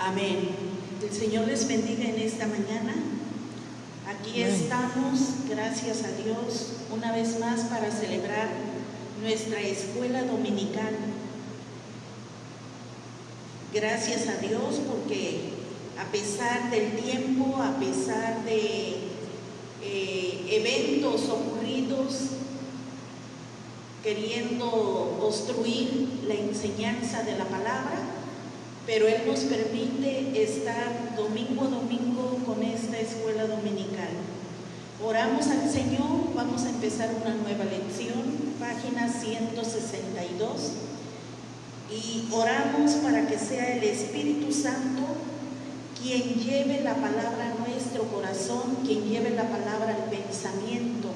Amén. El Señor les bendiga en esta mañana. Aquí estamos, gracias a Dios, una vez más para celebrar nuestra escuela dominical. Gracias a Dios porque a pesar del tiempo, a pesar de eventos ocurridos queriendo obstruir la enseñanza de la palabra, pero Él nos permite estar domingo a domingo con esta escuela dominical. Oramos al Señor, vamos a empezar una nueva lección, página 162, y oramos para que sea el Espíritu Santo quien lleve la palabra a nuestro corazón, quien lleve la palabra al pensamiento,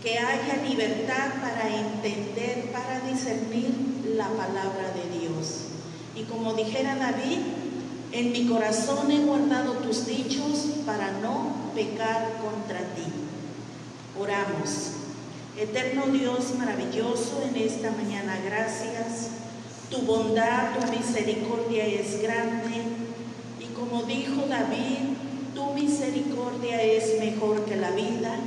que haya libertad para entender, para discernir la palabra de Dios. Y como dijera David, en mi corazón he guardado tus dichos para no pecar contra ti. Oramos. Eterno Dios maravilloso, en esta mañana gracias. Tu bondad, tu misericordia es grande. Y como dijo David, tu misericordia es mejor que la vida.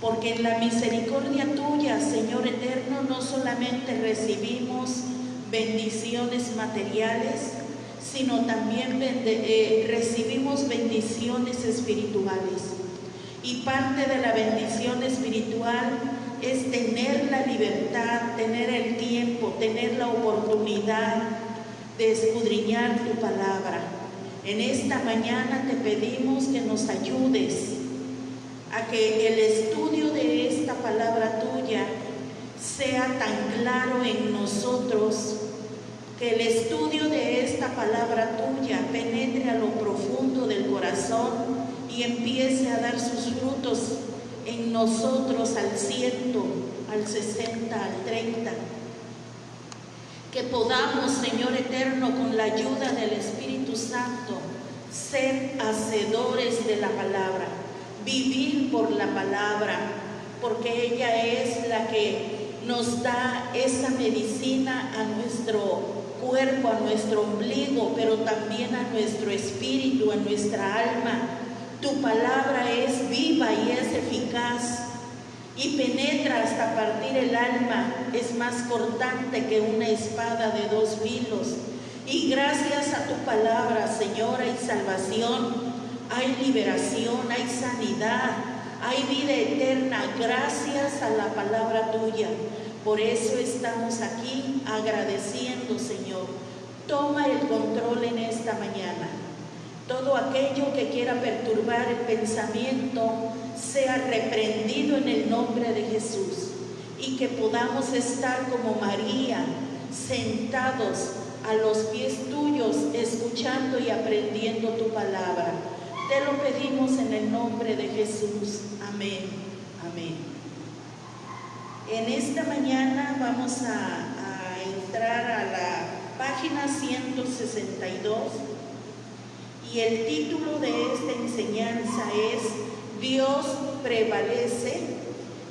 Porque en la misericordia tuya, Señor eterno, no solamente recibimos bendiciones materiales, sino también recibimos bendiciones espirituales. Y parte de la bendición espiritual es tener la libertad, tener el tiempo, tener la oportunidad de escudriñar tu palabra. En esta mañana te pedimos que nos ayudes a que el estudio de esta palabra tuya sea tan claro en nosotros, que el estudio de esta palabra tuya penetre a lo profundo del corazón y empiece a dar sus frutos en nosotros al 100, al 60, al 30. Que podamos, Señor eterno, con la ayuda del Espíritu Santo, ser hacedores de la palabra, vivir por la palabra, porque ella es la que nos da esa medicina a nuestro cuerpo, a nuestro ombligo, pero también a nuestro espíritu, a nuestra alma. Tu palabra es viva y es eficaz y penetra hasta partir el alma, es más cortante que una espada de 2 filos. Y gracias a tu palabra, Señor, hay salvación, hay liberación, hay sanidad, hay vida eterna, gracias a la palabra tuya. Por eso estamos aquí agradeciendo, Señor. Toma el control en esta mañana. Todo aquello que quiera perturbar el pensamiento sea reprendido en el nombre de Jesús. Y que podamos estar como María, sentados a los pies tuyos, escuchando y aprendiendo tu palabra. Te lo pedimos en el nombre de Jesús. Amén. Amén. En esta mañana vamos a entrar a la página 162 y el título de esta enseñanza es Dios prevalece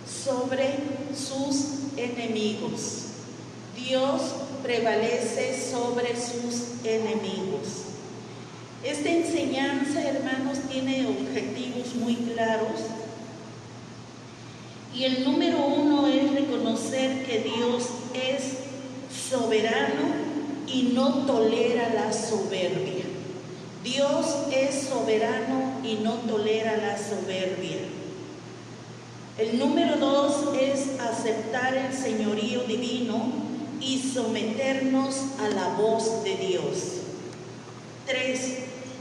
sobre sus enemigos. Dios prevalece sobre sus enemigos. Esta enseñanza, hermanos, tiene objetivos muy claros. Y el número 1 es reconocer que Dios es soberano y no tolera la soberbia. Dios es soberano y no tolera la soberbia. El número 2 es aceptar el señorío divino y someternos a la voz de Dios. 3.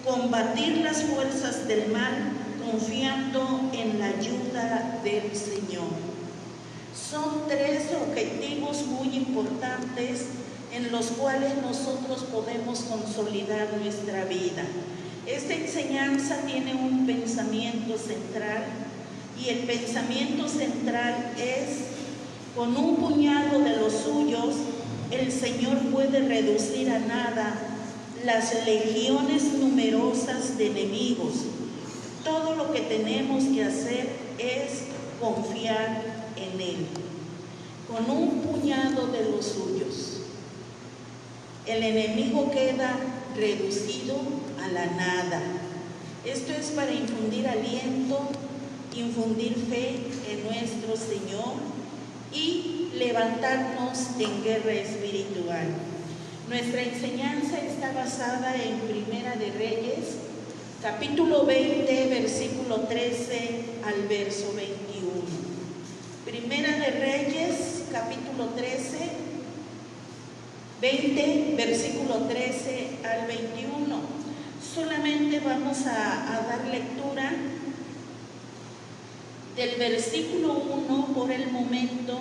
Combatir las fuerzas del mal confiando en la ayuda del Señor. Son 3 objetivos muy importantes en los cuales nosotros podemos consolidar nuestra vida. Esta enseñanza tiene un pensamiento central y el pensamiento central es: con un puñado de los suyos, el Señor puede reducir a nada las legiones numerosas de enemigos. Todo lo que tenemos que hacer es confiar en Él. Con un puñado de los suyos. el enemigo queda reducido a la nada. Esto es para infundir aliento, infundir fe en nuestro Señor y levantarnos en guerra espiritual. Nuestra enseñanza está basada en Primera de Reyes, capítulo 20, versículo 13 al verso 21. Primera de Reyes, capítulo 20, versículo 13 al 21. Solamente vamos a dar lectura del versículo 1 por el momento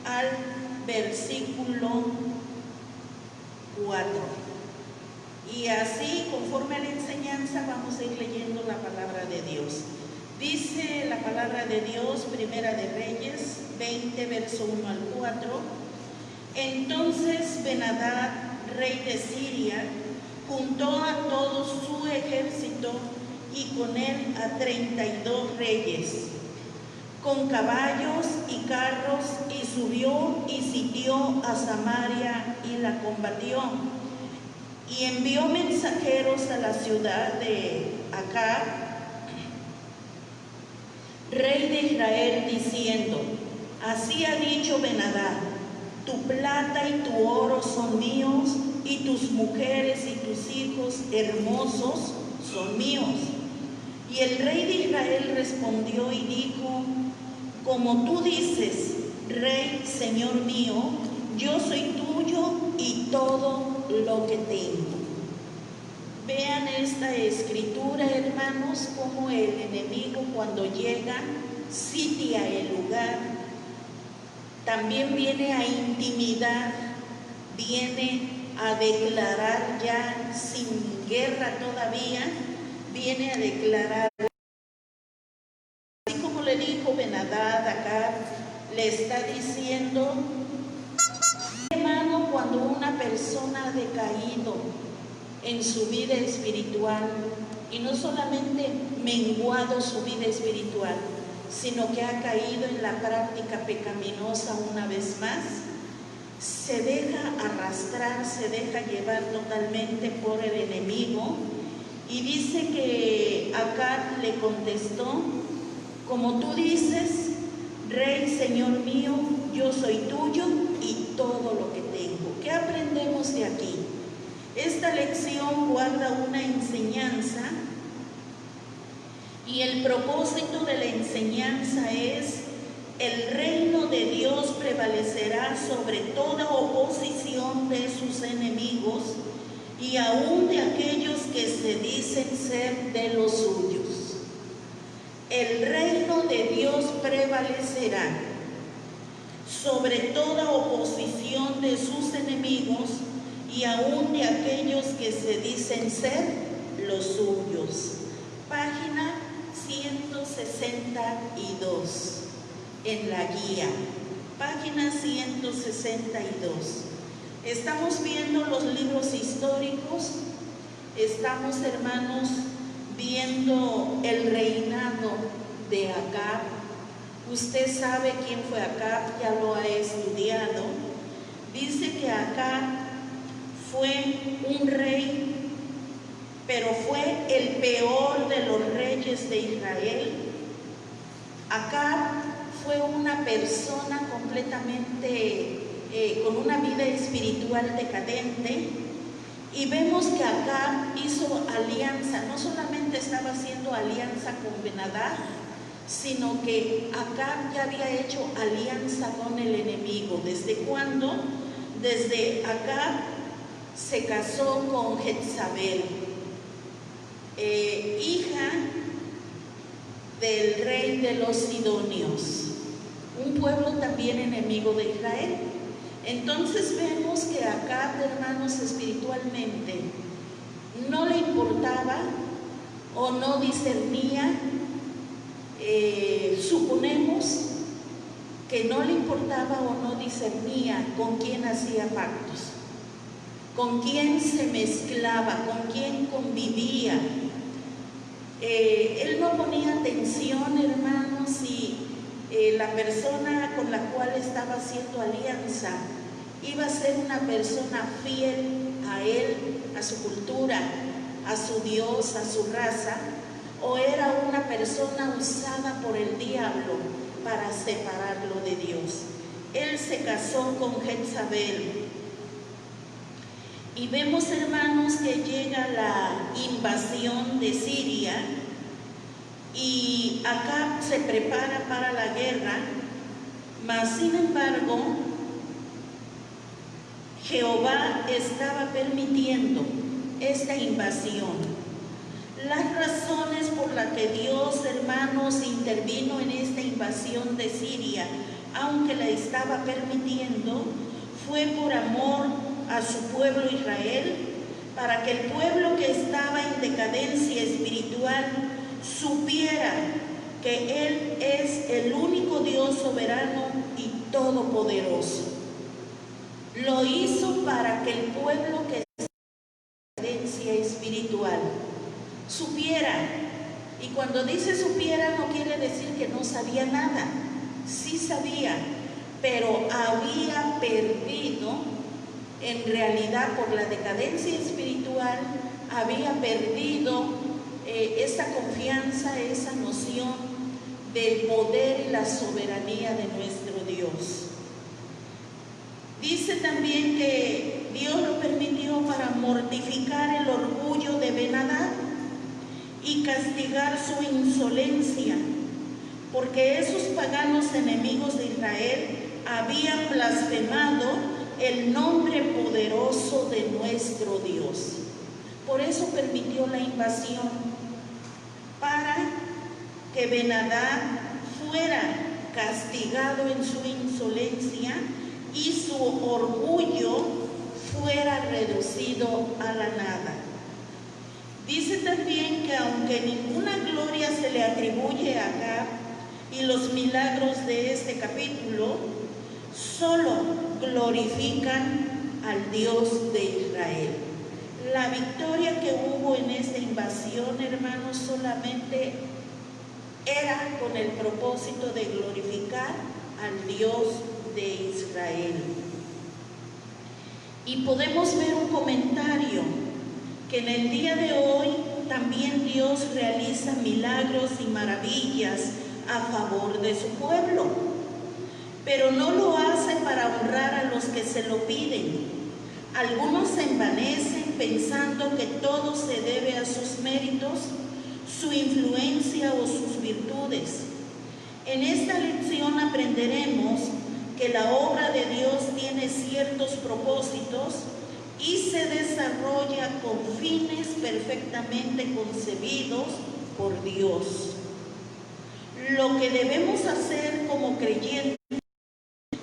al versículo 4. Y así, conforme a la enseñanza, vamos a ir leyendo la palabra de Dios. Dice la palabra de Dios, Primera de Reyes 20, verso 1 al 4. Entonces Ben-Hadad, rey de Siria, juntó a todo su ejército y con él a 32 reyes, con caballos y carros, y subió y sitió a Samaria y la combatió. Y envió mensajeros a la ciudad de Acab, rey de Israel, diciendo: así ha dicho Ben-Hadad, tu plata y tu oro son míos, y tus mujeres y tus hijos hermosos son míos. Y el rey de Israel respondió y dijo: como tú dices, rey, señor mío, yo soy tuyo y todo lo que tengo. Vean esta escritura, hermanos, como el enemigo cuando llega, sitia el lugar, también viene a intimidar, viene a declarar ya sin guerra todavía, viene a declarar. Así como le dijo Ben-Hadad acá, le está diciendo, hermano, cuando una persona ha decaído en su vida espiritual, y no solamente menguado su vida espiritual, sino que ha caído en la práctica pecaminosa una vez más, se deja arrastrar, se deja llevar totalmente por el enemigo. Y dice que Acab le contestó: como tú dices, rey, señor mío, yo soy tuyo y todo lo que tengo. ¿Qué aprendemos de aquí? Esta lección guarda una enseñanza, y el propósito de la enseñanza es: el reino de Dios prevalecerá sobre toda oposición de sus enemigos y aún de aquellos que se dicen ser de los suyos. El reino de Dios prevalecerá sobre toda oposición de sus enemigos y aún de aquellos que se dicen ser los suyos. Página 162 en la guía, página 162. Estamos viendo los libros históricos, estamos, hermanos, viendo el reinado de Acab. Usted sabe quién fue Acab, ya lo ha estudiado. Dice que Acab fue un rey, pero fue el peor de los reyes de Israel. Acab fue una persona completamente con una vida espiritual decadente, y vemos que Acab hizo alianza. No solamente estaba haciendo alianza con Ben-Hadad, sino que Acab ya había hecho alianza con el enemigo. ¿Desde cuándo? Desde Acab se casó con Jezabel, hija del rey de los Sidonios, un pueblo también enemigo de Israel. Entonces vemos que Acab, hermanos, espiritualmente no le importaba o no discernía, suponemos que no le importaba o no discernía con quién hacía pactos, con quién se mezclaba, con quién convivía. Él no ponía atención, hermanos, si la persona con la cual estaba haciendo alianza iba a ser una persona fiel a él, a su cultura, a su Dios, a su raza, o era una persona usada por el diablo para separarlo de Dios. Él se casó con Jezabel. Y vemos, hermanos, que llega la invasión de Siria y Acab se prepara para la guerra, mas sin embargo Jehová estaba permitiendo esta invasión. Las razones por las que Dios, hermanos, intervino en esta invasión de Siria, aunque la estaba permitiendo, fue por amor a su pueblo Israel, para que el pueblo que estaba en decadencia espiritual supiera que Él es el único Dios soberano y todopoderoso. Lo hizo para que el pueblo que está en decadencia espiritual supiera. Y cuando dice supiera, no quiere decir que no sabía nada. Sí sabía, pero había perdido, en realidad por la decadencia espiritual, había perdido esa confianza, esa noción del poder y la soberanía de nuestro Dios. Dice también que Dios lo permitió para mortificar el orgullo de Ben-Hadad y castigar su insolencia, porque esos paganos enemigos de Israel habían blasfemado el nombre poderoso de nuestro Dios. Por eso permitió la invasión, para que Ben-Hadad fuera castigado en su insolencia y su orgullo fuera reducido a la nada. Dice también que aunque ninguna gloria se le atribuye a Acab y los milagros de este capítulo, solo glorifican al Dios de Israel. La victoria que hubo en esta invasión, hermanos, solamente era con el propósito de glorificar al Dios de Israel. Y podemos ver un comentario que en el día de hoy también Dios realiza milagros y maravillas a favor de su pueblo, pero no lo hace para honrar a los que se lo piden. Algunos se envanecen pensando que todo se debe a sus méritos, su influencia o sus virtudes. En esta lección aprenderemos que la obra de Dios tiene ciertos propósitos y se desarrolla con fines perfectamente concebidos por Dios. Lo que debemos hacer como creyentes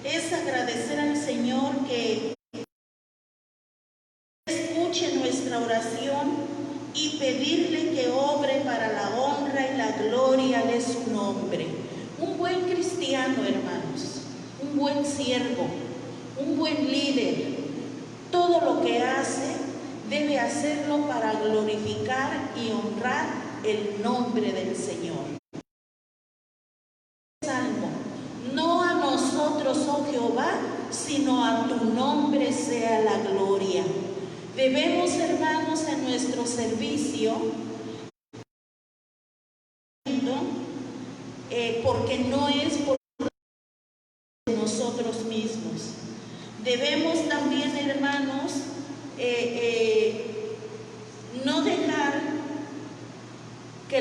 es agradecer al Señor que escuche nuestra oración y pedirle que obre para la honra y la gloria de su nombre. Un buen cristiano, hermanos, un buen siervo, un buen líder, todo lo que hace debe hacerlo para glorificar y honrar el nombre del Señor. Salmo: no a nosotros, oh Jehová, sino a tu nombre sea la gloria. Debemos, hermanos, en nuestro servicio, porque no es por nosotros mismos. Debemos también, hermanos, no dejar que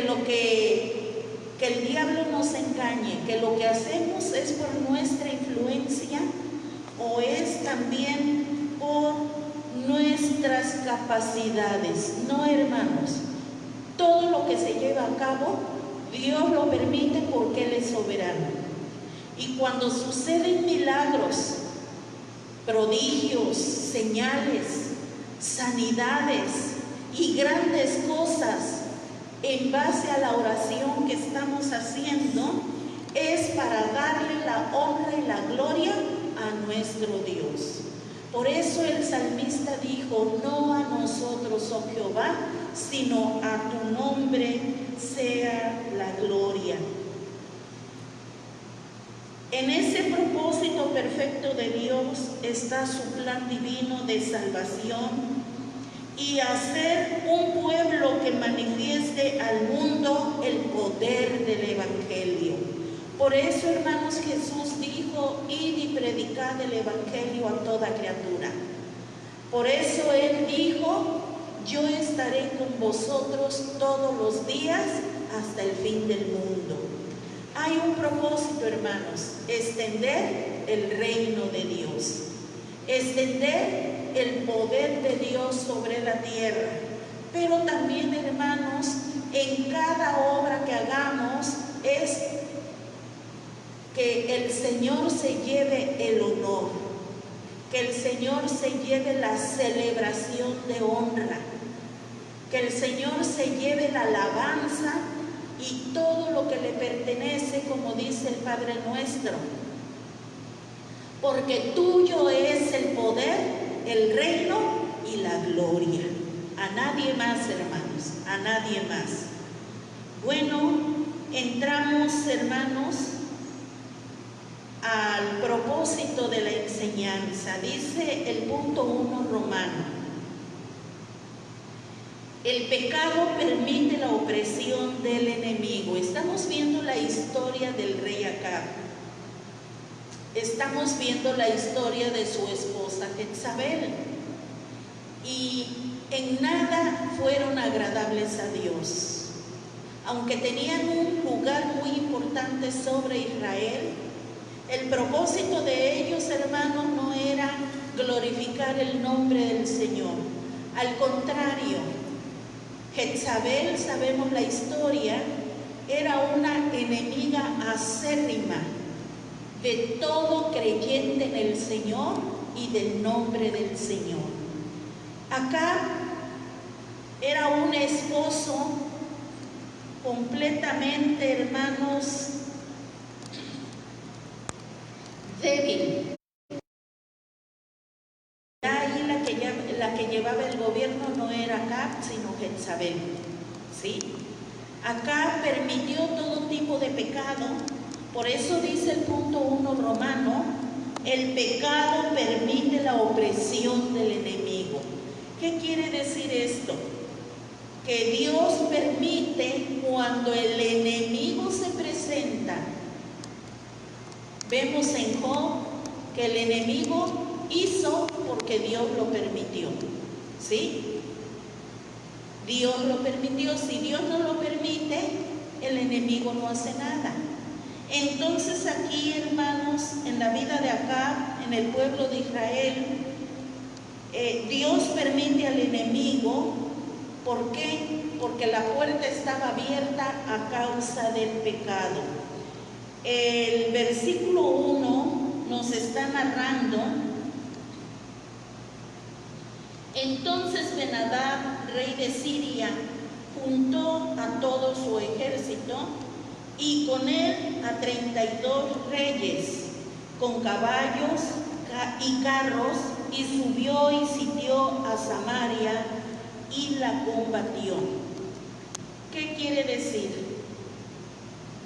el diablo nos engañe, que lo que hacemos es por nuestra influencia o es también por nuestras capacidades. No, hermanos, todo lo que se lleva a cabo, Dios lo permite porque Él es soberano. Y cuando suceden milagros, prodigios, señales, sanidades y grandes cosas en base a la oración que estamos haciendo, es para darle la honra y la gloria a nuestro Dios. Por eso el salmista dijo: no a nosotros, oh Jehová, sino a tu nombre sea la gloria. En ese propósito perfecto de Dios está su plan divino de salvación y hacer un pueblo que manifieste al mundo el poder del Evangelio. Por eso, hermanos, Jesús dijo: id y predicad el Evangelio a toda criatura. Por eso Él dijo: yo estaré con vosotros todos los días hasta el fin del mundo. Hay un propósito, hermanos: extender el reino de Dios, extender el poder de Dios sobre la tierra. Pero también, hermanos, en cada obra que hagamos es que el Señor se lleve el honor, que el Señor se lleve la celebración de honra, que el Señor se lleve la alabanza y todo lo que le pertenece, como dice el Padre nuestro. Porque tuyo es el poder, el reino y la gloria. A nadie más, hermanos, a nadie más. Bueno, entramos, hermanos, al propósito de la enseñanza. Dice el punto 1 romano: el pecado permite la opresión del enemigo. Estamos viendo la historia del rey Acab. Estamos viendo la historia de su esposa Jezabel. Y en nada fueron agradables a Dios. Aunque tenían un lugar muy importante sobre Israel, el propósito de ellos, hermanos, no era glorificar el nombre del Señor. Al contrario, Jezabel, sabemos la historia, era una enemiga acérrima de todo creyente en el Señor y del nombre del Señor. Acá era un esposo completamente, hermanos, débil. Ahí la que llevaba el gobierno no era Acab, sino Jezabel, ¿sí? Acab permitió todo tipo de pecado. Por eso dice el punto 1 romano: el pecado permite la opresión del enemigo. ¿Qué quiere decir esto? Que Dios permite cuando el enemigo se presenta. Vemos en Job que el enemigo hizo porque Dios lo permitió, ¿sí? Dios lo permitió. Si Dios no lo permite, el enemigo no hace nada. Entonces aquí, hermanos, en la vida de Acab, en el pueblo de Israel, Dios permite al enemigo. ¿Por qué? Porque la puerta estaba abierta a causa del pecado. El versículo 1 nos está narrando: entonces Ben-Hadad, rey de Siria, juntó a todo su ejército y con él a 32 reyes, con caballos y carros, y subió y sitió a Samaria y la combatió. ¿Qué quiere decir?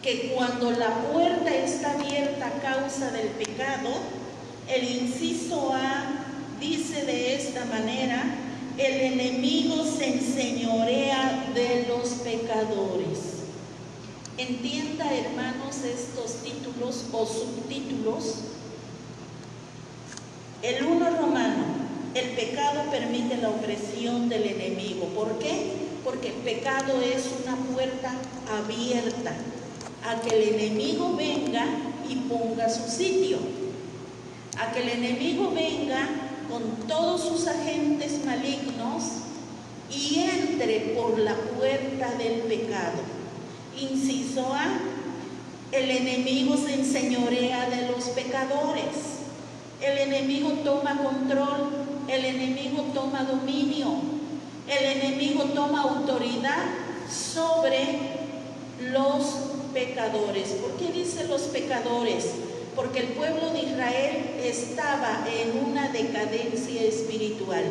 Que cuando la puerta está abierta a causa del pecado, el inciso A dice de esta manera: el enemigo se enseñorea de los pecadores. Entienda, hermanos, estos títulos o subtítulos. El 1 romano: el pecado permite la opresión del enemigo. ¿Por qué? Porque el pecado es una puerta abierta a que el enemigo venga y ponga su sitio, a que el enemigo venga con todos sus agentes malignos y entre por la puerta del pecado. Inciso A: el enemigo se enseñorea de los pecadores. El enemigo toma control, el enemigo toma dominio, el enemigo toma autoridad sobre los pecadores. ¿Por qué dice los pecadores? Porque el pueblo de Israel estaba en una decadencia espiritual.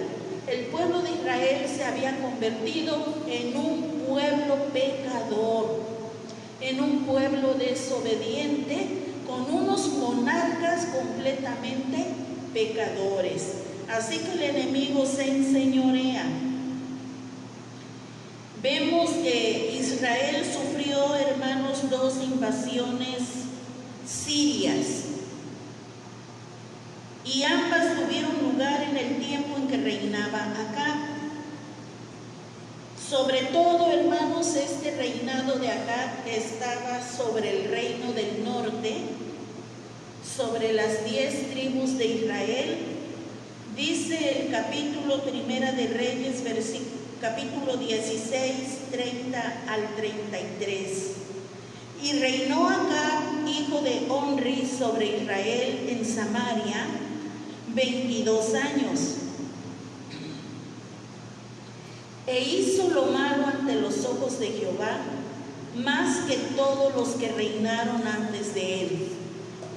El pueblo de Israel se había convertido en un pueblo pecador, en un pueblo desobediente, con unos monarcas completamente pecadores. Así que el enemigo se enseñorea. Vemos que Israel sufrió, hermanos, 2 invasiones sirias, y ambas tuvieron lugar en el tiempo en que reinaba Acab. Sobre todo, hermanos, este reinado de Acab estaba sobre el reino del norte, sobre las 10 tribus de Israel. Dice el capítulo 1 de Reyes, capítulo 16, 30 al 33. Y reinó Acab, hijo de Omri, sobre Israel en Samaria 22 años. E hizo lo malo ante los ojos de Jehová, más que todos los que reinaron antes de él,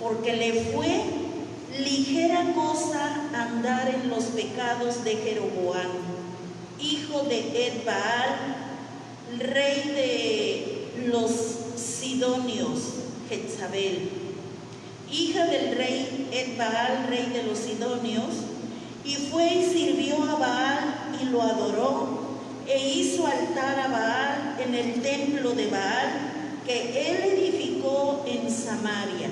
porque le fue ligera cosa andar en los pecados de Jeroboam, hijo de Ed-Baal, rey de los Sidonios, Jezabel, hija del rey Ed-Baal, rey de los Sidonios, y fue y sirvió a Baal y lo adoró, e hizo altar a Baal en el templo de Baal que él edificó en Samaria.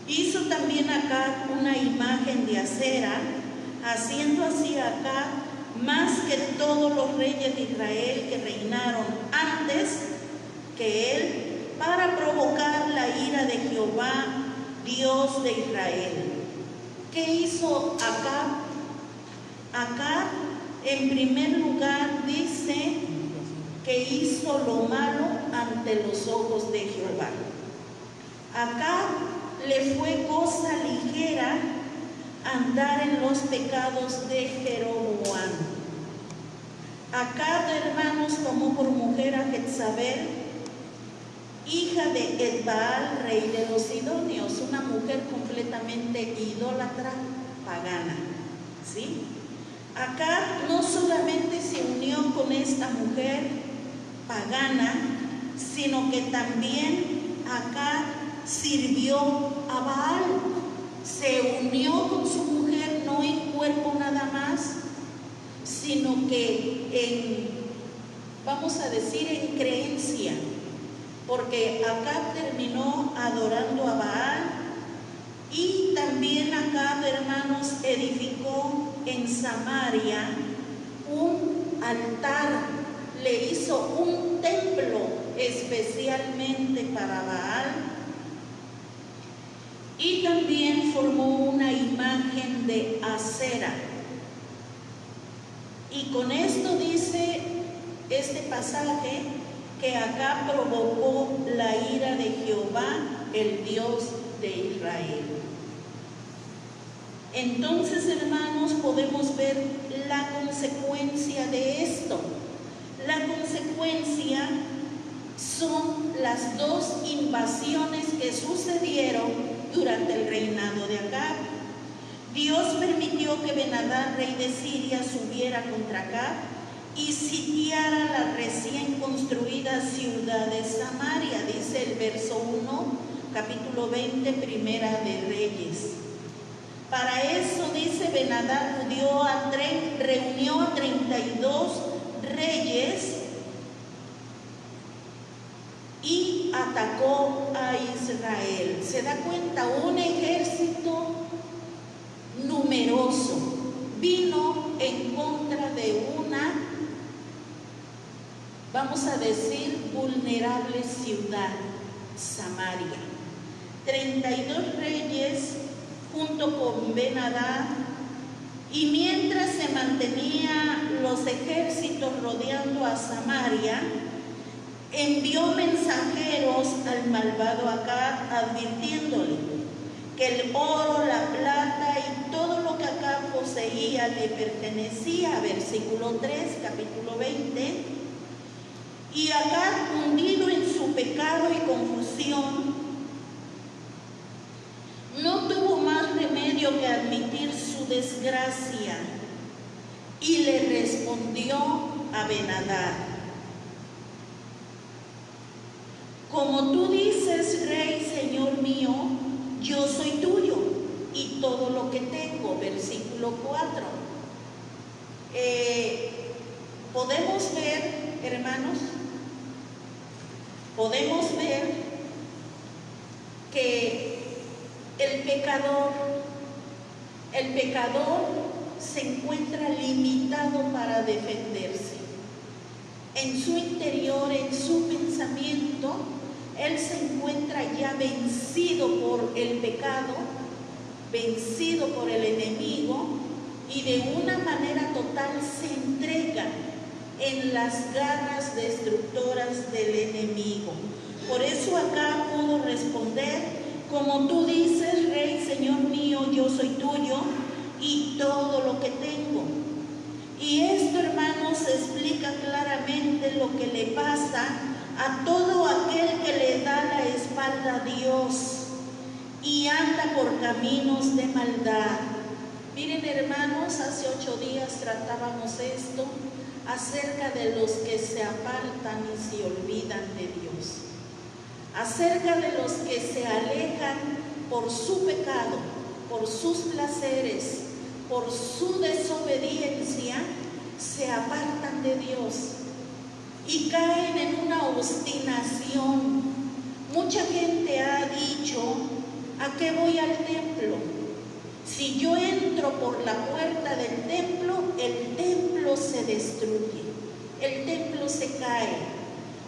Hizo también Acab una imagen de acera, haciendo así Acab más que todos los reyes de Israel que reinaron antes que él, para provocar la ira de Jehová, Dios de Israel. ¿Qué hizo Acab? Acab, en primer lugar, dice que hizo lo malo ante los ojos de Jehová. Acab le fue cosa ligera andar en los pecados de Jeroboam. Acab, hermanos, tomó por mujer a Jezabel, hija de Ed-Baal, rey de los Sidonios, una mujer completamente idólatra, pagana, ¿sí? Acab no solamente se unió con esta mujer pagana, sino que también Acab sirvió a Baal. Se unió con su mujer no en cuerpo nada más, sino que vamos a decir, en creencia, porque Acab terminó adorando a Baal. Y también Acab, hermanos, edificó en Samaria un altar, le hizo un templo especialmente para Baal, y también formó una imagen de acera. Y con esto dice este pasaje que Acab provocó la ira de Jehová, el Dios de Israel. Entonces, hermanos, podemos ver la consecuencia de esto. La consecuencia son las 2 invasiones que sucedieron durante el reinado de Acab. Dios permitió que Ben-Hadad, rey de Siria, subiera contra Acab y sitiara la recién construida ciudad de Samaria, dice el verso 1, capítulo 20, Primera de Reyes. Para eso, dice, Ben-Hadad reunió a 32 reyes y atacó a Israel. Se da cuenta, un ejército numeroso vino en contra de una, vamos a decir, vulnerable ciudad, Samaria. 32 reyes junto con Ben-Hadad, y mientras se mantenían los ejércitos rodeando a Samaria, envió mensajeros al malvado Acab advirtiéndole que el oro, la plata y todo lo que Acab poseía le pertenecía, versículo 3, capítulo 20, y Acab, hundido en su pecado y confusión, no tuvo más remedio que admitir su desgracia, y le respondió a Ben-Hadad: como tú dices, rey, señor mío, yo soy tuyo y todo lo que tengo, versículo 4. Podemos ver hermanos, podemos ver que el pecador se encuentra limitado para defenderse. En su interior, en su pensamiento, él se encuentra ya vencido por el pecado, vencido por el enemigo, y de una manera total se entrega en las garras destructoras del enemigo. Por eso acá pudo responder: como tú dices, Rey, Señor mío, yo soy tuyo y todo lo que tengo. Y esto, hermanos, explica claramente lo que le pasa a todo aquel que le da la espalda a Dios y anda por caminos de maldad. Miren, hermanos, hace 8 días tratábamos esto acerca de los que se apartan y se olvidan de Dios, acerca de los que se alejan por su pecado, por sus placeres, por su desobediencia, se apartan de Dios y caen en una obstinación. Mucha gente ha dicho: ¿a qué voy al templo? Si yo entro por la puerta del templo, el templo se destruye, el templo se cae.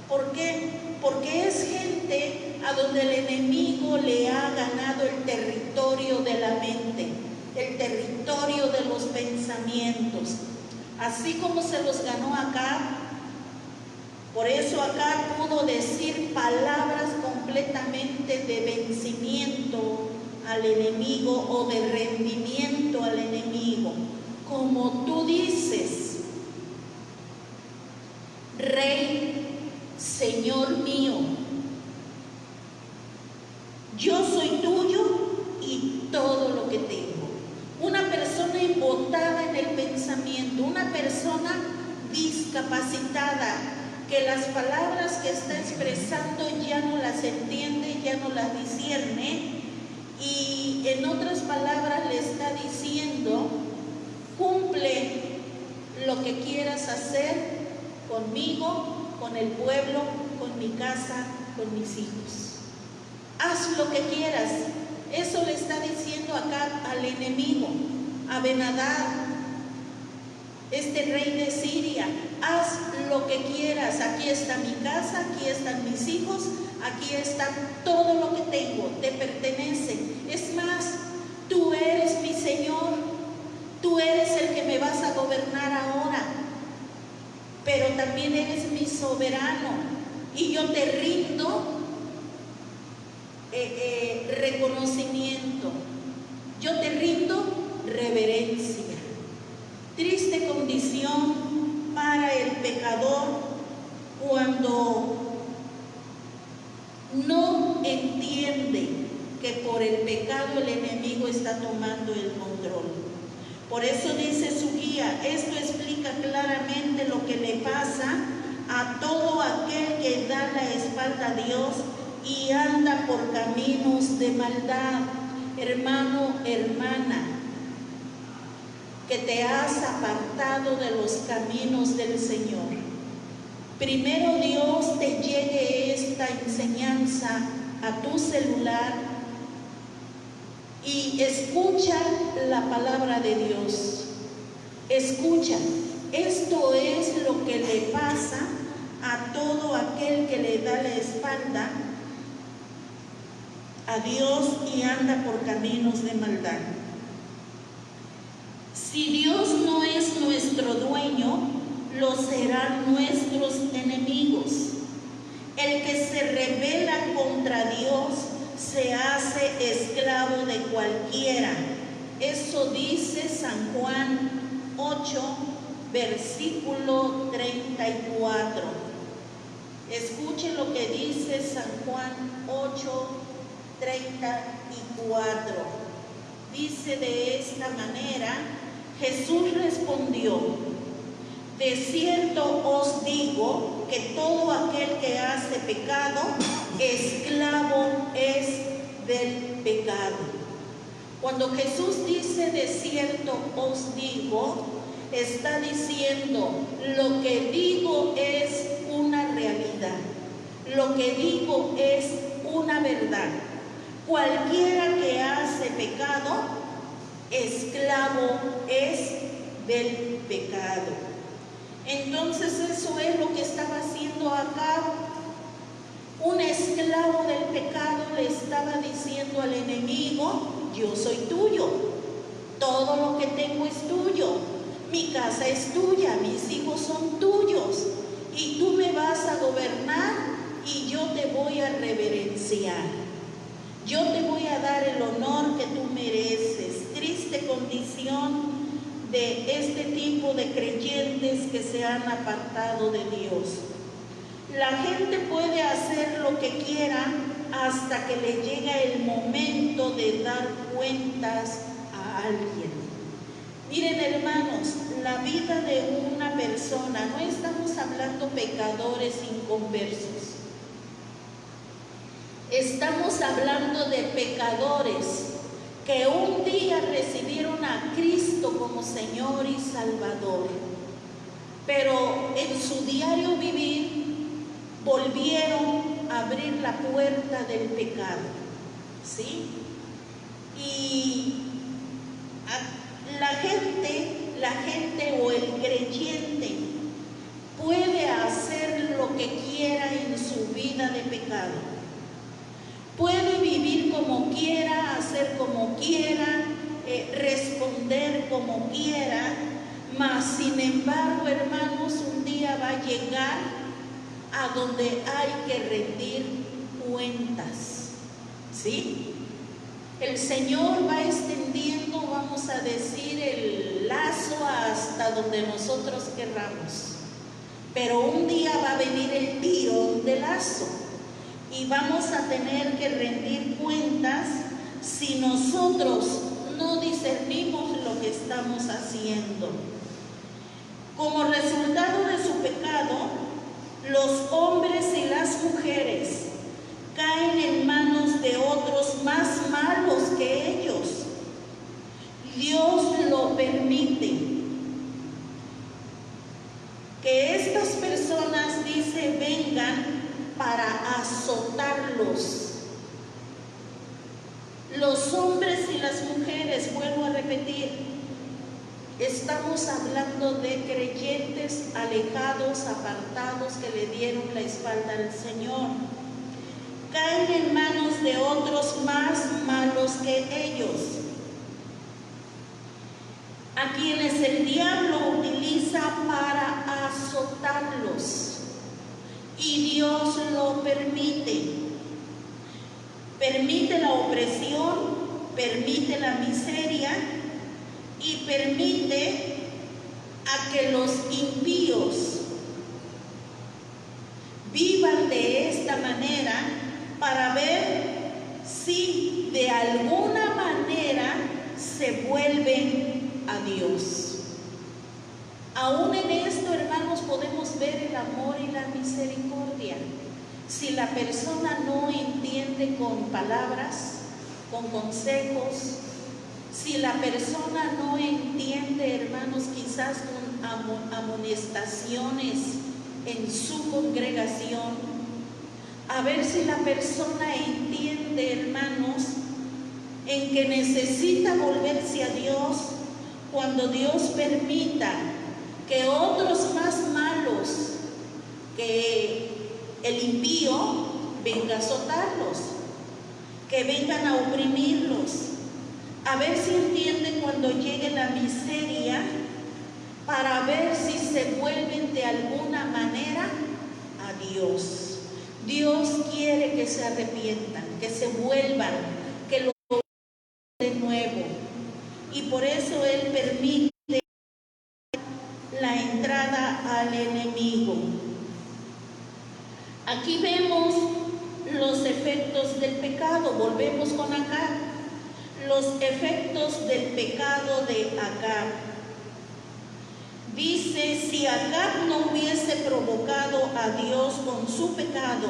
¿Por qué? Porque es gente a donde el enemigo le ha ganado el territorio de la mente, el territorio de los pensamientos, así como se los ganó acá. Por eso acá pudo decir palabras completamente de vencimiento al enemigo o de rendimiento al enemigo. Como tú dices, Rey, Señor mío, yo soy tuyo y todo lo que tengo. Una persona embotada en el pensamiento, una persona discapacitada, que las palabras que está expresando ya no las entiende, ya no las discierne, y en otras palabras le está diciendo: cumple lo que quieras hacer conmigo, con el pueblo, con mi casa, con mis hijos. Haz lo que quieras. Eso le está diciendo acá al enemigo, a Ben-Hadad, este rey de Siria: haz lo que quieras, aquí está mi casa, aquí están mis hijos, aquí está todo lo que tengo, te pertenece. Es más, tú eres mi Señor, tú eres el que me vas a gobernar ahora, pero también eres mi soberano y yo te rindo reconocimiento, yo te rindo reverencia. Triste condición para el pecador cuando no entiende que por el pecado el enemigo está tomando el control. Por eso dice su guía: esto explica claramente lo que le pasa a todo aquel que da la espalda a Dios y anda por caminos de maldad. Hermano, hermana, que te has apartado de los caminos del Señor. Primero Dios te llegue esta enseñanza a tu celular y escucha la palabra de Dios. Escucha. Esto es lo que le pasa a todo aquel que le da la espalda a Dios y anda por caminos de maldad. Si Dios no es nuestro dueño, lo serán nuestros enemigos. El que se rebela contra Dios se hace esclavo de cualquiera. Eso dice San Juan 8, versículo 34. Escuche lo que dice San Juan 8, 34. Dice de esta manera: Jesús respondió: de cierto os digo que todo aquel que hace pecado, esclavo es del pecado. Cuando Jesús dice de cierto os digo, está diciendo: lo que digo es Cualquiera que hace pecado, esclavo es del pecado. Entonces eso es lo que estaba haciendo Acab. Un esclavo del pecado le estaba diciendo al enemigo: yo soy tuyo, todo lo que tengo es tuyo, mi casa es tuya, mis hijos son tuyos, y tú me vas a gobernar y yo te voy a reverenciar, yo te voy a dar el honor que tú mereces. Triste condición de este tipo de creyentes que se han apartado de Dios. La gente puede hacer lo que quiera hasta que le llega el momento de dar cuentas a alguien. Miren, hermanos, la vida de una persona, no estamos hablando pecadores inconversos, estamos hablando de pecadores que un día recibieron a Cristo como Señor y Salvador, pero en su diario vivir volvieron a abrir la puerta del pecado, ¿sí? Y la gente o el creyente puede hacer lo que quiera en su vida de pecado. Puede vivir como quiera, hacer como quiera, responder como quiera, mas sin embargo, hermanos, un día va a llegar a donde hay que rendir cuentas, ¿sí? El Señor va extendiendo, vamos a decir, el lazo hasta donde nosotros querramos, pero un día va a venir el tirón del lazo y vamos a tener que rendir cuentas si nosotros no discernimos lo que estamos haciendo. Como resultado de su pecado, los hombres y las mujeres caen en manos de otros más malos que ellos. Dios lo permite. Que estas personas, dice, vengan para azotarlos. Los hombres y las mujeres, vuelvo a repetir, estamos hablando de creyentes alejados, apartados, que le dieron la espalda al Señor. Caen en manos de otros más malos que ellos, a quienes el diablo utiliza para azotarlos. Y Dios lo permite. Permite la opresión, permite la miseria y permite a que los impíos vivan de esta manera para ver si de alguna manera se vuelven a Dios. Aún en esto, hermanos, podemos ver el amor y la misericordia. Si la persona no entiende con palabras, con consejos, si la persona no entiende, hermanos, quizás con amonestaciones en su congregación, a ver si la persona entiende, hermanos, en que necesita volverse a Dios cuando Dios permita que otros más malos que el impío venga a azotarlos, que vengan a oprimirlos. A ver si entiende cuando llegue la miseria, para ver si se vuelven de alguna manera a Dios. Dios quiere que se arrepientan, que se vuelvan, que lo hagan de nuevo. Y por eso Él permite la entrada al enemigo. Aquí vemos los efectos del pecado. Volvemos con Acab. Los efectos del pecado de Acab. Dice, si Acab no hubiese provocado a Dios con su pecado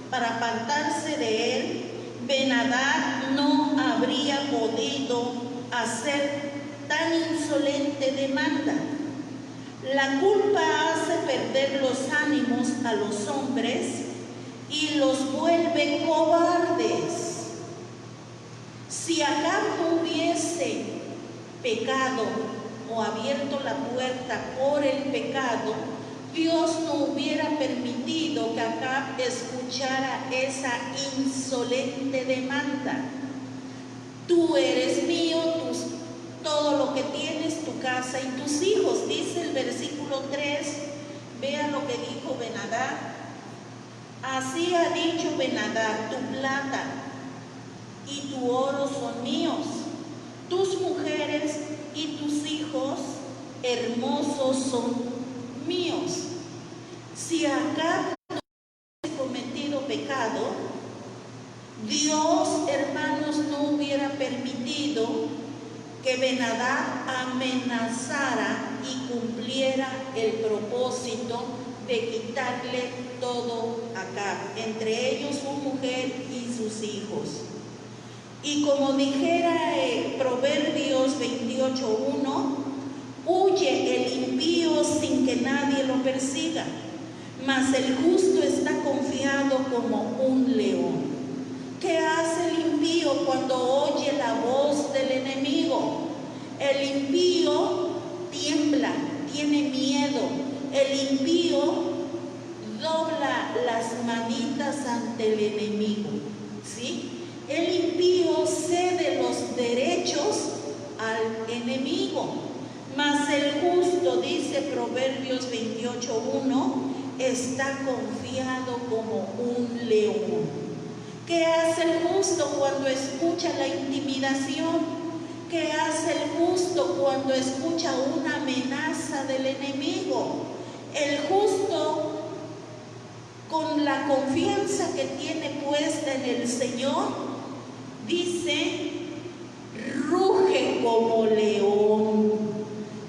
para apartarse de él, Ben-Hadad no habría podido hacer tan insolente demanda. La culpa hace perder los ánimos a los hombres y los vuelve cobardes. Si Acab no hubiese pecado o abierto la puerta por el pecado, Dios no hubiera permitido que Acab escuchara esa insolente demanda. Tú eres mío, todo lo que tienes, tu casa y tus hijos. Dice el versículo 3, vea lo que dijo Ben-Hadad. Así ha dicho Ben-Hadad, tu plata y tu oro son míos, tus mujeres y tus hijos hermosos son míos. Si Acab no hubiese cometido pecado, Dios, hermanos, no hubiera permitido que Ben-Hadad amenazara y cumpliera el propósito de quitarle todo a Acab, entre ellos su mujer y sus hijos. Y como dijera Proverbios 28:1, huye el impío sin que nadie lo persiga, mas el justo está confiado como un león. ¿Qué hace el impío cuando oye la voz del enemigo? El impío tiembla, tiene miedo. El impío dobla las manitas ante el enemigo, ¿sí? El impío cede los derechos al enemigo, mas el justo, dice Proverbios 28:1, está confiado como un león. ¿Qué hace el justo cuando escucha la intimidación? ¿Qué hace el justo cuando escucha una amenaza del enemigo? El justo, con la confianza que tiene puesta en el Señor, dice, ruge como león,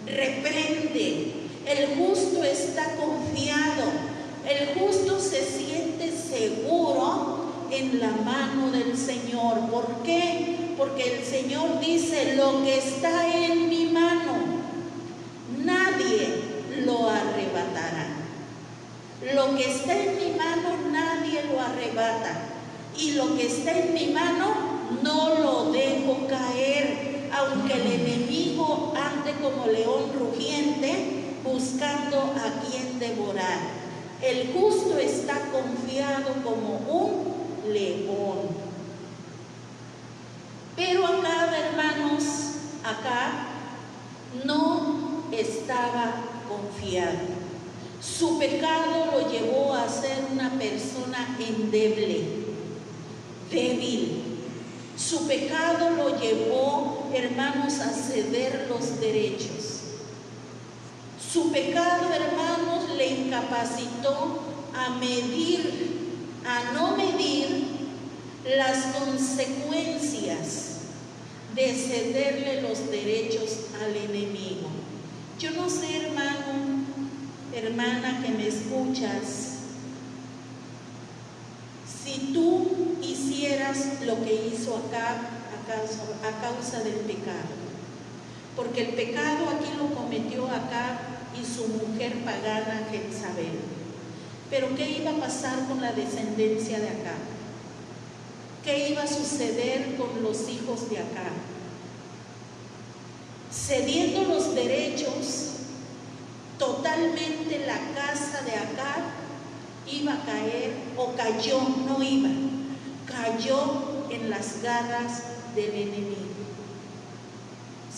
reprende. El justo está confiado, el justo se siente seguro en la mano del Señor. ¿Por qué? Porque el Señor dice, lo que está en mi mano, nadie lo arrebatará. Lo que está en mi mano, nadie lo arrebata. Y lo que está en mi mano, no lo dejo caer, aunque el enemigo ande como león rugiente, buscando a quien devorar. El justo está confiado como un león. Pero acá, hermanos, acá no estaba confiado. Su pecado lo llevó a ser una persona endeble, débil. Su pecado lo llevó, hermanos, a ceder los derechos. Su pecado, hermanos, le incapacitó a no medir las consecuencias de cederle los derechos al enemigo. Yo no sé, hermano, hermana que me escuchas, si tú hicieras lo que hizo Acab a causa del pecado, porque el pecado aquí lo cometió Acab y su mujer pagana Jezabel. Pero ¿qué iba a pasar con la descendencia de Acab? ¿Qué iba a suceder con los hijos de Acab? Cediendo los derechos, totalmente la casa de Acab iba a caer, o cayó, no iba, cayó en las garras del enemigo.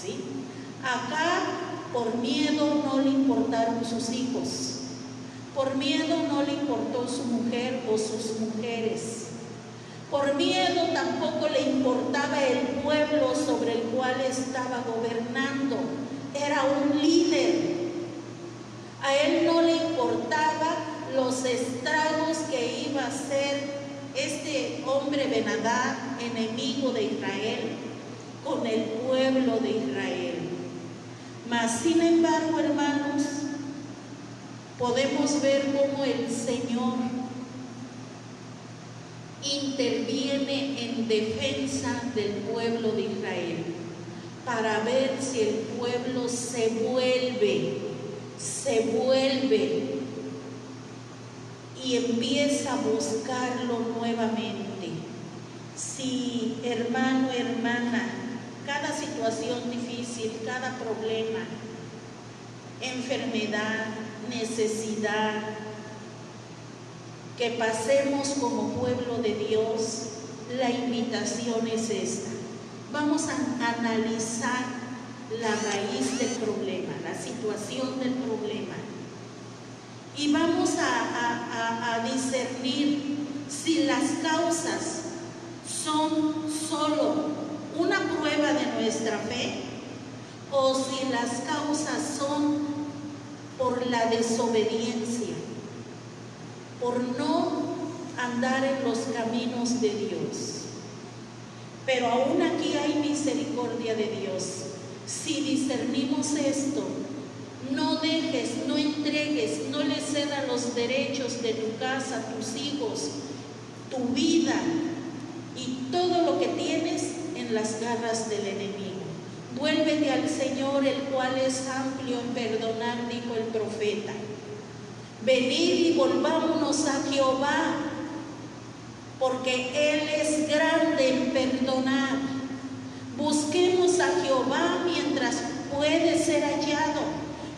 ¿Sí? Acab, por miedo, no le importaron sus hijos, por miedo no le importó su mujer o sus mujeres, por miedo tampoco le importaba el pueblo sobre el cual estaba gobernando. Era un líder. A él no le importaba los estragos que iba a hacer este hombre Ben-Hadad, enemigo de Israel, con el pueblo de Israel. Mas sin embargo, hermanos, podemos ver cómo el Señor interviene en defensa del pueblo de Israel, para ver si el pueblo se vuelve y empieza a buscarlo nuevamente. Si hermano, hermana, cada situación difícil, cada problema, enfermedad, necesidad, que pasemos como pueblo de Dios, la invitación es esta. Vamos a analizar la raíz del problema, la situación del problema. Y vamos a discernir si las causas son solo una prueba de nuestra fe o si las causas son por la desobediencia, por no andar en los caminos de Dios. Pero aún aquí hay misericordia de Dios. Si discernimos esto, no dejes, no entregues, no le cedas los derechos de tu casa, tus hijos, tu vida y todo lo que tienes en las garras del enemigo. Vuélvete al Señor, el cual es amplio en perdonar, dijo el profeta. Venid y volvámonos a Jehová, porque Él es grande en perdonar. Busquemos a Jehová mientras puede ser hallado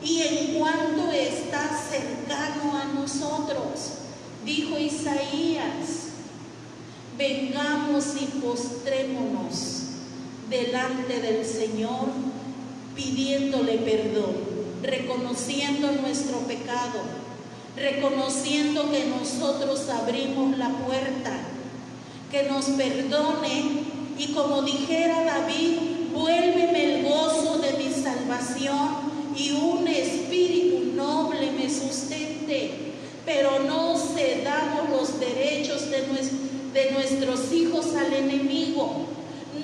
y en cuanto está cercano a nosotros. Dijo Isaías, vengamos y postrémonos delante del Señor, pidiéndole perdón, reconociendo nuestro pecado, reconociendo que nosotros abrimos la puerta, que nos perdone y como dijera David, vuélveme el gozo de mi salvación y un espíritu noble me sustente. Pero no cedamos los derechos de nuestros hijos al enemigo,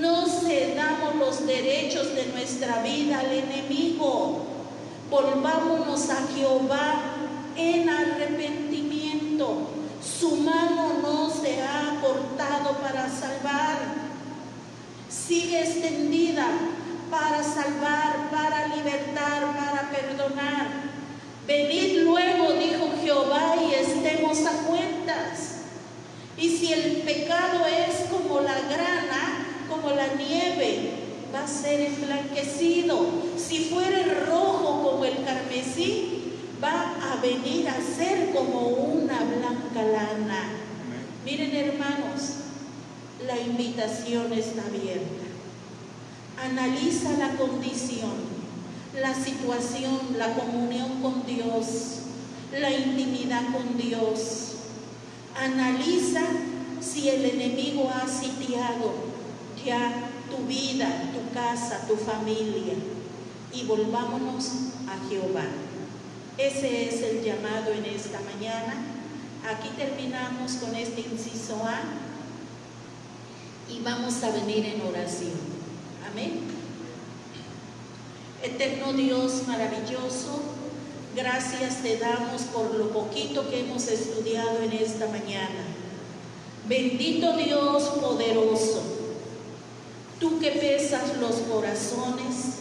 no cedamos los derechos de nuestra vida al enemigo. Volvámonos a Jehová en arrepentimiento. Su mano no se ha cortado para salvar, sigue extendida para salvar, para libertar, para perdonar. Venid luego, dijo Jehová, y estemos a cuentas. Y si el pecado es como la grana, como la nieve, va a ser emblanquecido. Si fuere rojo como el carmesí, va a venir a ser como una blanca lana. Miren, hermanos, la invitación está abierta. Analiza la condición, la situación, la comunión con Dios, la intimidad con Dios. Analiza si el enemigo ha sitiado ya tu vida, tu casa, tu familia, y volvámonos a Jehová. Ese es el llamado en esta mañana. Aquí terminamos con este inciso A y vamos a venir en oración. Amén. Eterno Dios maravilloso, gracias te damos por lo poquito que hemos estudiado en esta mañana. Bendito Dios poderoso, tú que pesas los corazones,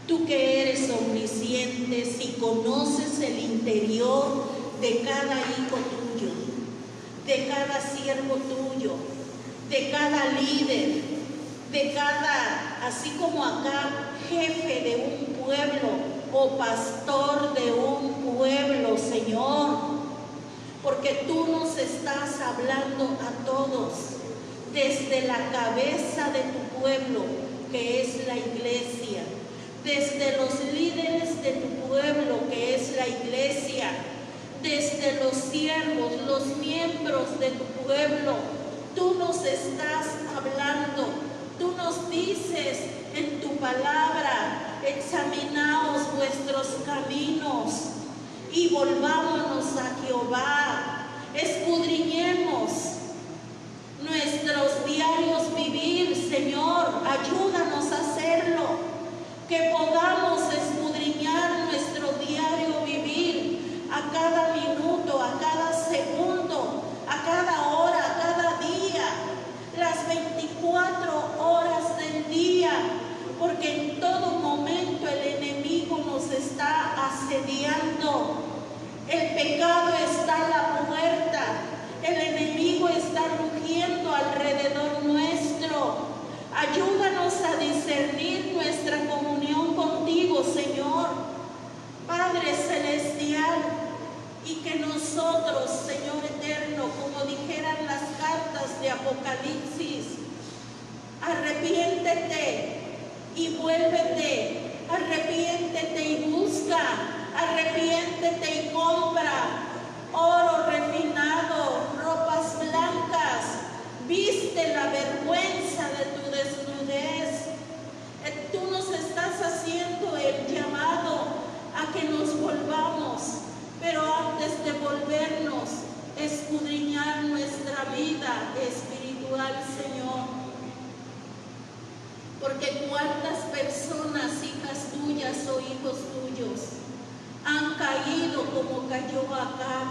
tú que eres omnisciente y conoces el interior de cada hijo tuyo, de cada siervo tuyo, de cada líder, de cada, así como acá, jefe de un pueblo o pastor de un pueblo, Señor, porque tú nos estás hablando a todos, desde la cabeza de tu pueblo, que es la iglesia, desde los líderes de tu pueblo, que es la iglesia, desde los siervos, los miembros de tu pueblo. Tú nos estás hablando, tú nos dices en tu palabra, examinaos vuestros caminos y volvámonos a Jehová, escudriñemos nuestros diarios vivir, Señor, ayúdanos a hacerlo, que podamos escudriñar nuestro diario vivir a cada minuto, a cada segundo, a cada hora, a cada día, las 24 horas del día, porque en todo momento el enemigo nos está asediando. El pecado que nosotros, Señor eterno, como dijeran las cartas de Apocalipsis, arrepiéntete y vuélvete, arrepiéntete y busca, arrepiéntete y compra oro refinado, ropas blancas, viste la vergüenza de tu desnudez. Tú nos estás haciendo el llamado a que nos volvamos, pero antes de volvernos, escudriñar nuestra vida espiritual, Señor. Porque cuántas personas, hijas tuyas o hijos tuyos, han caído como cayó Acab.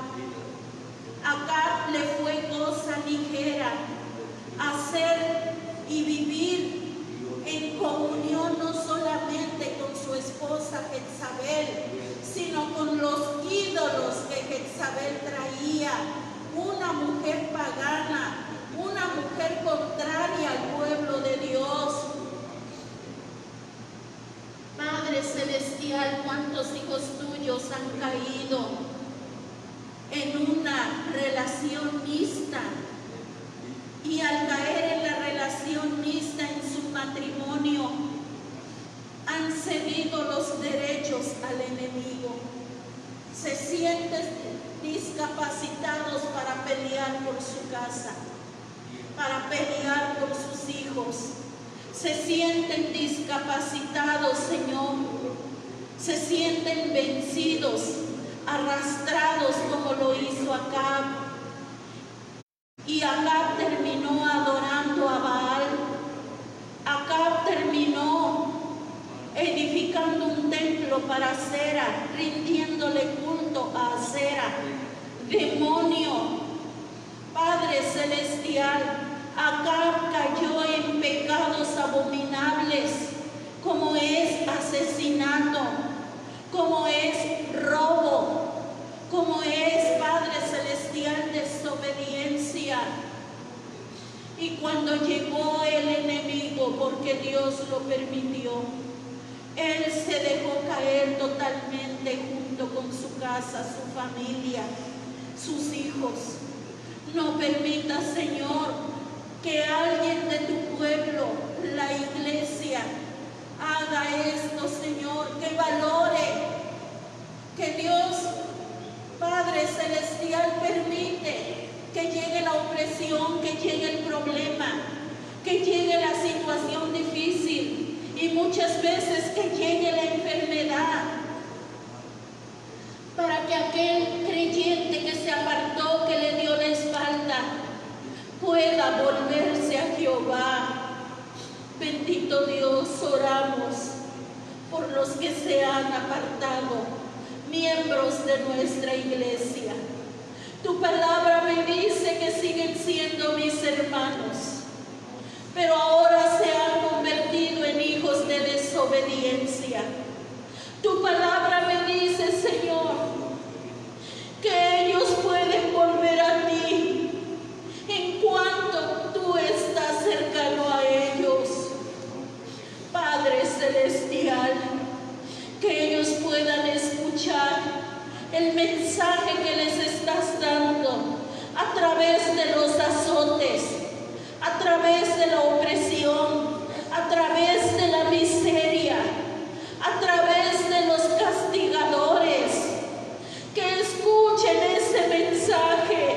Acab le fue cosa ligera hacer y vivir en comunión no solamente con su esposa Jezabel, sino con los ídolos que Jezabel traía, una mujer pagana, una mujer contraria al pueblo de Dios. Padre Celestial, ¿cuántos hijos tuyos han caído en una relación mixta? Y al caer en la relación mixta en su matrimonio, han cedido los derechos al enemigo. Se sienten discapacitados para pelear por su casa, para pelear por sus hijos. Se sienten discapacitados, Señor. Se sienten vencidos, arrastrados como lo hizo Acab. Y Acab terminó adorando a Baal. Acab terminó edificando un templo para Acera, rindiéndole culto a Acera. Demonio, Padre Celestial, Acab cayó en pecados abominables, como es asesinato, como es robo, como es, Padre Celestial, desobediencia. Y cuando llegó el enemigo, porque Dios lo permitió, él se dejó caer totalmente junto con su casa, su familia, sus hijos. No permita, Señor, que alguien de tu pueblo, la iglesia, haga esto, Señor, que valore, que Dios, Padre Celestial, permite que llegue la opresión, que llegue el problema, que llegue la situación difícil y muchas veces que llegue la enfermedad, para que aquel creyente que se apartó, que le dio la espalda, pueda volverse a Jehová. Bendito Dios, oramos por los que se han apartado, miembros de nuestra iglesia. Tu palabra me dice que siguen siendo mis hermanos, pero ahora se han convertido en hijos de desobediencia. Tu palabra me dice, Señor, que ellos pueden volver a ti en cuanto tú estás cercano a ellos. Padre Celestial, que ellos puedan escuchar el mensaje que les estás dando a través de los azotes, a través de la opresión, a través de la miseria, a través de los castigadores. Que escuchen ese mensaje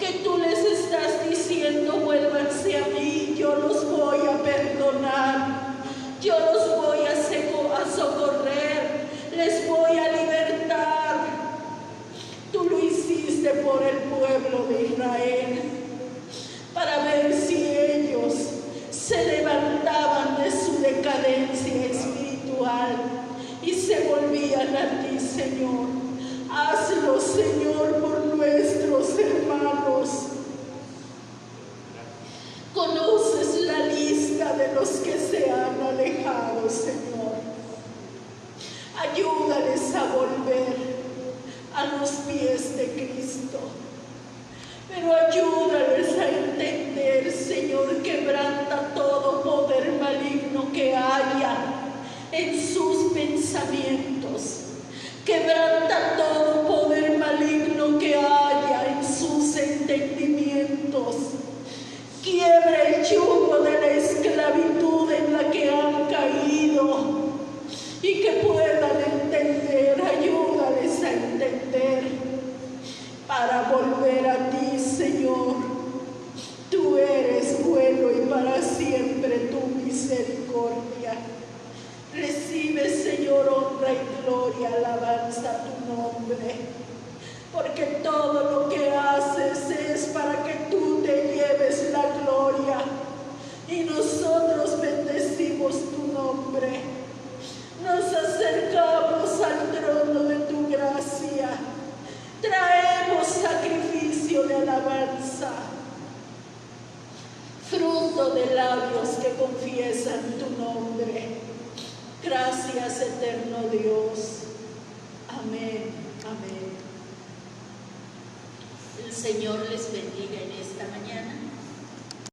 que tú les estás diciendo: vuélvanse a mí, yo los voy a perdonar, yo los voy a socorrer, les voy a libertar. Tú lo hiciste por el pueblo de Israel, para ver si ellos se levantaban de su decadencia espiritual y se volvían a ti, Señor. Hazlo, Señor, por nuestros hermanos. Conoces la lista de los que se han alejado, Señor. Ayúdales a volver a los pies de Cristo. Pero ayúdales a entender, Señor, quebranta todo poder maligno que haya en sus pensamientos. Quebranta todo poder maligno para volver a ti, Señor. Tú eres bueno y para siempre tu misericordia. Recibe, Señor, honra y gloria, alabanza a tu nombre, porque todo lo que haces es para que tú te lleves la gloria, y nosotros bendecimos tu nombre. Nos acercamos al trono de tu gracia, traemos sacrificio de alabanza, fruto de labios que confiesan tu nombre. Gracias, eterno Dios. Amén, amén. El Señor les bendiga en esta mañana.